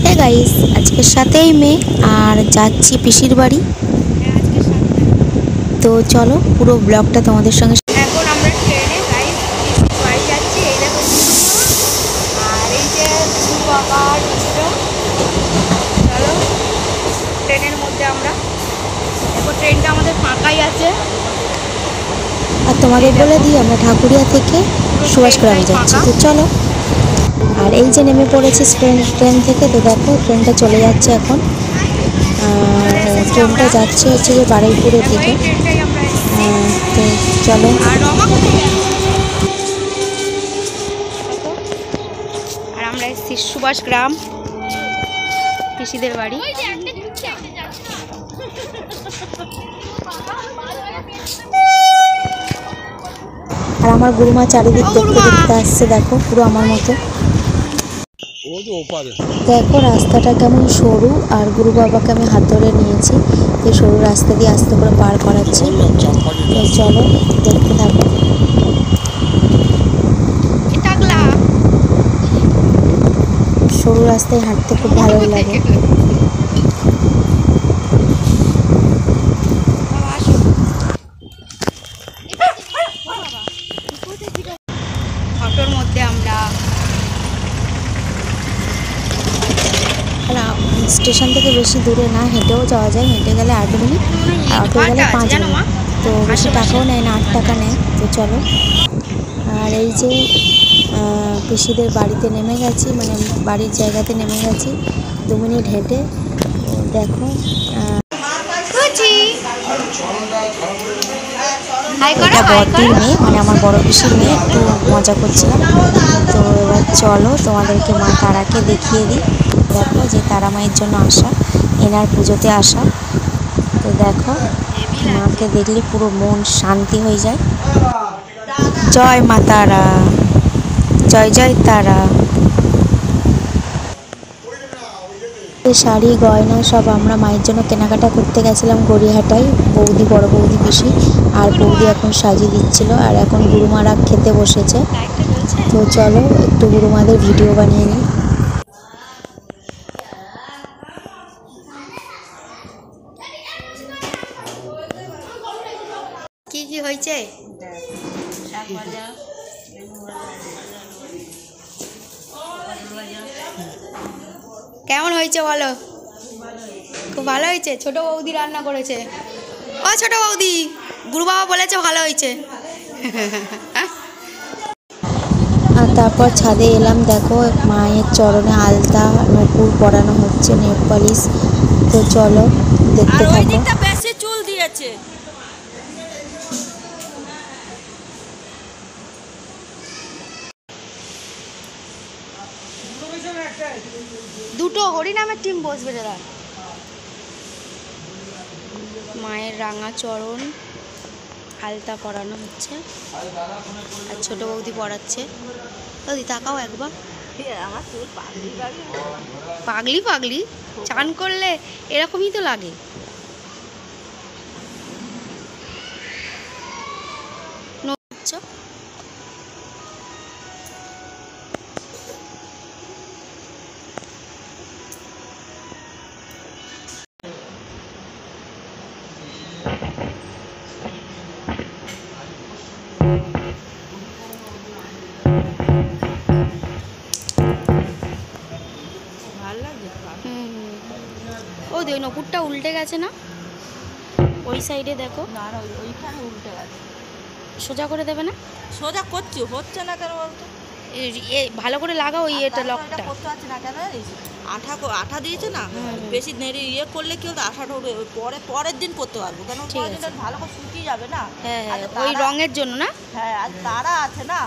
Hey guys, আজকে 7ই মে আর যাচ্ছি পিসির বাড়ি। তো চলো পুরো ব্লগটা তোমাদের সঙ্গে। এখন আমরা ট্রেনে গাইস বাড়ি যাচ্ছি। এই দেখো আর এই যে বাবা চলো ট্রেনের মধ্যে আমরা এখন ট্রেনটা আমাদের ফাঁকাই আছে। আর তোমাদের বলে দিই আমরা ঠাকুরিয়া থেকে সুভাষগ্রামে যাচ্ছি। তো চলো। আর এই যে নেমে পড়েছি ট্রেন থেকে। তো দেখো ট্রেনটা চলে যাচ্ছে এখন। ট্রেনটা যাচ্ছে হচ্ছে যে বারুইপুরের দিকে। তো চলো। আর আমরা এসেছি সুভাষগ্রাম পিসিদের বাড়ি। আর আমার গুরুমা চারিদিক দেখতে দেখতে আসছে, দেখো পুরো আমার মতো। দেখো রাস্তাটা কেমন সরু, আর গুরু বাবাকে আমি হাত ধরে নিয়েছি। এই সরু রাস্তা দিয়ে আস্তে করে পার করাচ্ছি। চলো দেখতে থাকো। সরু রাস্তায় হাঁটতে খুব ভালোই লাগে। অটোর মধ্যে আমরা স্টেশন থেকে বেশি দূরে না, হেঁটেও যাওয়া যায়। হেঁটে গেলে 8 মিনিট, আর অটো গেলে 5 মিনিট। তো বেশি টাকাও নেয় না, 8 টাকা নেয়। তো চলো। আর এই যে পিসিদের বাড়িতে নেমে গেছি, মানে বাড়ির জায়গাতে নেমে গেছি। 2 মিনিট হেঁটে। দেখো এটা বড়দির মেয়ে, মানে আমার বড় পিসির মেয়ে। একটু মজা করছিলাম। তো এবার চলো তোমাদেরকে মা তারাকে দেখিয়ে দিই। দেখো যে তারা মায়ের জন্য আসা, এনার পুজোতে আসা। তো দেখো মাকে দেখলে পুরো মন শান্তি হয়ে যায়। জয় মা তারা, জয় জয় তারা। শাড়ি গয়না সব আমরা মায়ের জন্য কেনাকাটা করতে গেছিলাম গড়িয়াহাটায়। বৌদি, বড় বৌদি, পিসি আর বৌদি এখন সাজিয়ে দিচ্ছিল। আর এখন গুরুমারা খেতে বসেছে। তো চলো একটু গুরুমাদের ভিডিও বানিয়ে নিই। কি কি হয়েছে? কেমন হয়েছে বলো? খুব ভালো হয়েছে। ছোট বৌদি রান্না করেছে। ও ছোট বৌদি, গুরু বাবা বলেছে ভালো হয়েছে। আর তারপর ছাদে এলাম। দেখো মায়ের চরণে আলতা নূপুর পরানো হচ্ছে, নেল পালিশ। তো চলো দেখতে থাকো। বেশি চুল দিয়েছে। দুটো হরিনামের টিম বসবে দাদা। মায়ের রাঙা চরণ আলতা পরানো হচ্ছে, আর ছোট বৌদি পড়াচ্ছে। বৌদি তাকাও একবার। আমার চুল পাগলি পাগলি, চান করলে এরকমই তো লাগে। ও ওই নপুরটা উল্টে গেছে না? ওই সাইডে দেখো। না না, ওইখানে উল্টে গেছে। সোজা করে দেবে না? সোজা করছি, হচ্ছে না কেন বলতো? ভালো করে লাগাও ওই এটা লকটা। করতে পারছি না কেন? আঠা দিয়েছে না, বেশি নেড়ে করলে কি হতো, আঠাটা উঠে পরের দিন করতে পারবো। কেন ভালো করে শুকিয়ে যাবে না। হ্যাঁ, ওই রঙের জন্য না? হ্যাঁ, আর তারা আছে না,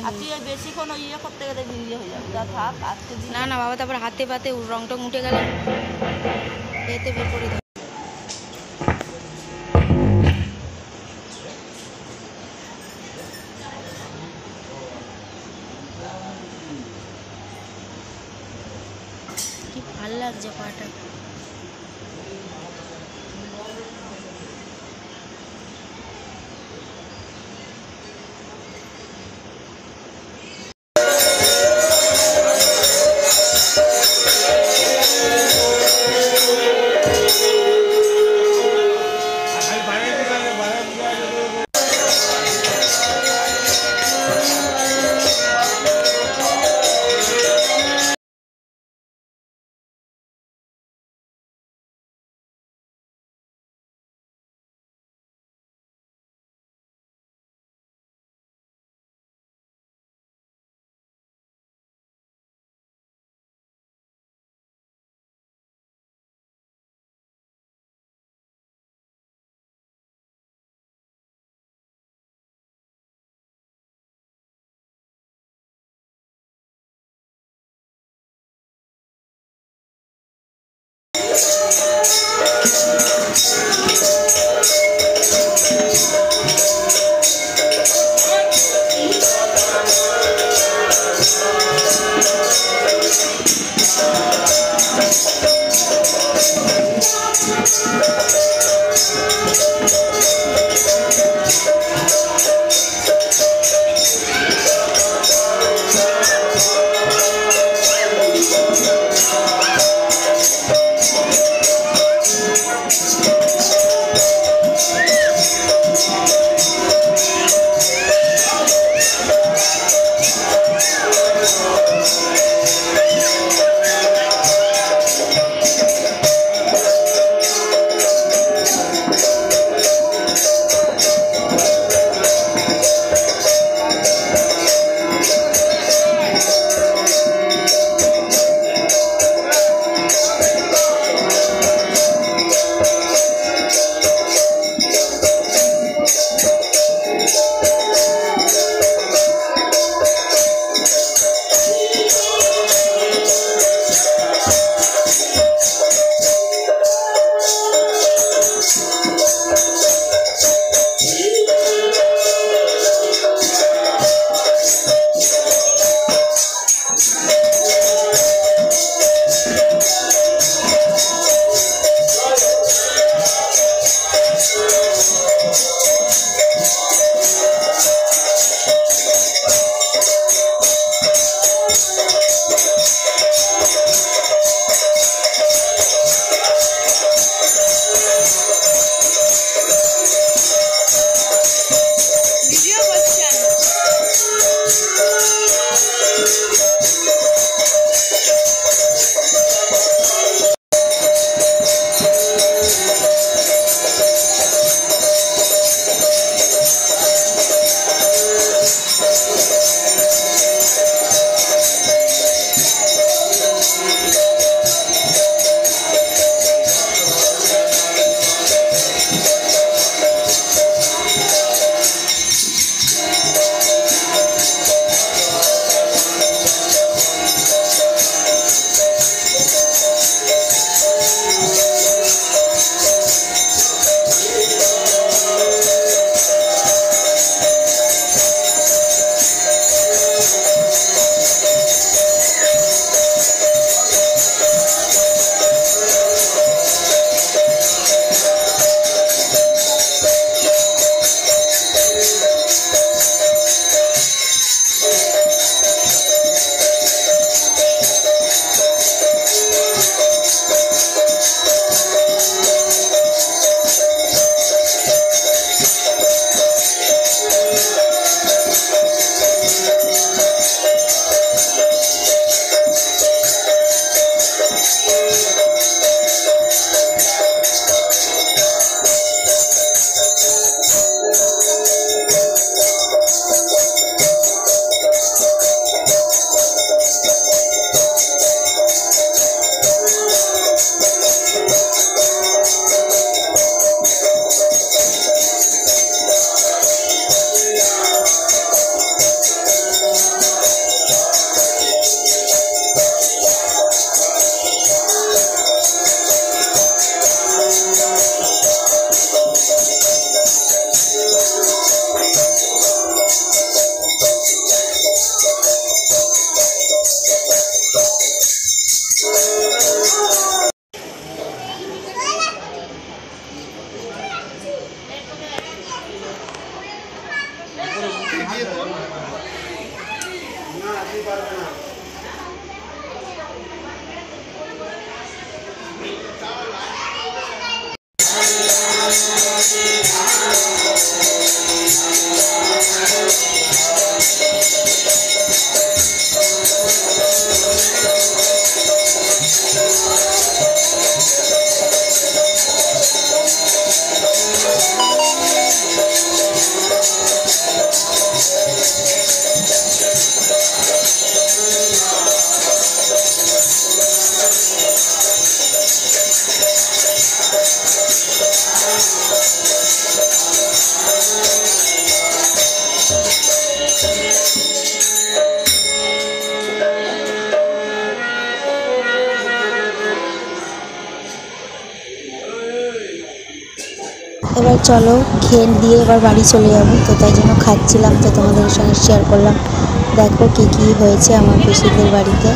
আর তুই বেশিক্ষণ করতে গেলে হয়ে যাবে। থাক আজকে না না বাবা, তারপর হাতে পাতে রংটা উঠে গেলে এতে বের করে দাও। কি ভাল লাগছে পাটা। এবার চলো খেয়ে দিয়ে এবার বাড়ি চলে যাবো, তো তাই জন্য খাচ্ছিলাম, তো তোমাদের সঙ্গে শেয়ার করলাম। দেখো কি কি হয়েছে আমার পিসিদের বাড়িতে।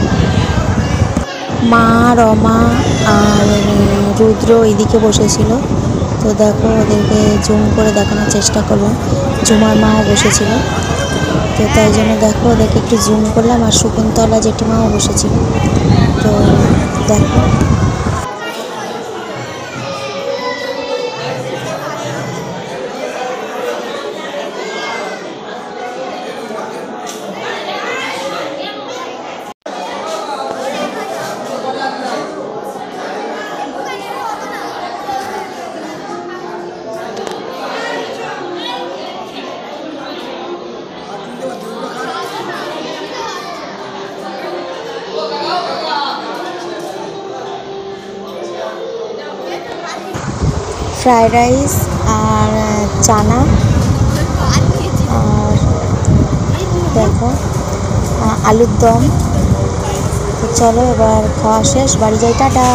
মা, রমা আর রুদ্র এইদিকে বসেছিল, তো দেখো ওদেরকে জুম করে দেখানোর চেষ্টা করলাম। ঝুমার মাও বসেছিল, তো তাই জন্য দেখো ওদেরকে একটু জুম করলাম। আর শকুন্তলা জেঠিমাও বসেছিল, তো দেখো। ফ্রাইড রাইস আর চানা, আর দেখো আলুর দম। তো চলো এবার খাওয়া শেষ, বাড়ি যাই, টাটা।